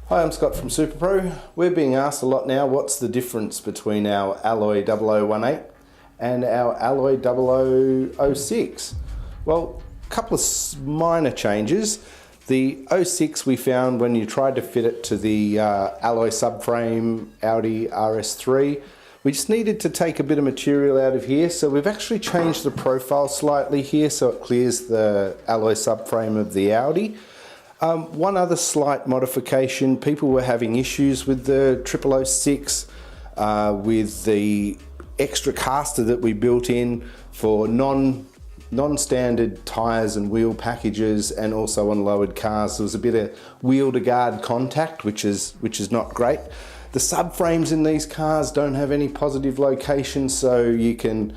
Hi, I'm Scott from SuperPro. We're being asked a lot now, what's the difference between our ALOY0018 and our ALOY0006? Well, a couple of minor changes. The 06 we found when you tried to fit it to the alloy subframe Audi RS3, we just needed to take a bit of material out of here, so we've actually changed the profile slightly here so it clears the alloy subframe of the Audi. One other slight modification, people were having issues with the 0006 with the extra caster that we built in for non-standard tyres and wheel packages, and also on lowered cars. There was a bit of wheel to guard contact, which is not great. The subframes in these cars don't have any positive location, so you can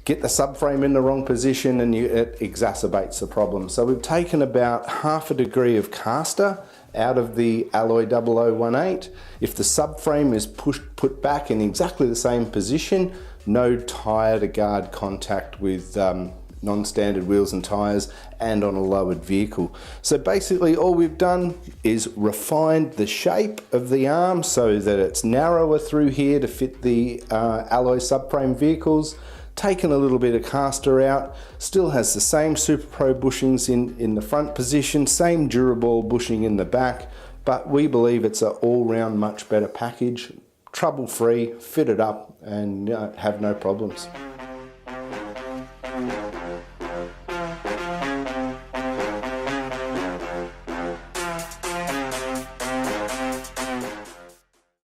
get the subframe in the wrong position and it exacerbates the problem. So we've taken about ½ degree of caster out of the ALOY0018. If the subframe is put back in exactly the same position, no tyre to guard contact with non-standard wheels and tyres and on a lowered vehicle. So basically all we've done is refined the shape of the arm so that it's narrower through here to fit the alloy subframe vehicles, taken a little bit of caster out, still has the same SuperPro bushings in the front position, same DuroBall bushing in the back, but we believe it's an all-round much better package, trouble-free, fit it up and have no problems.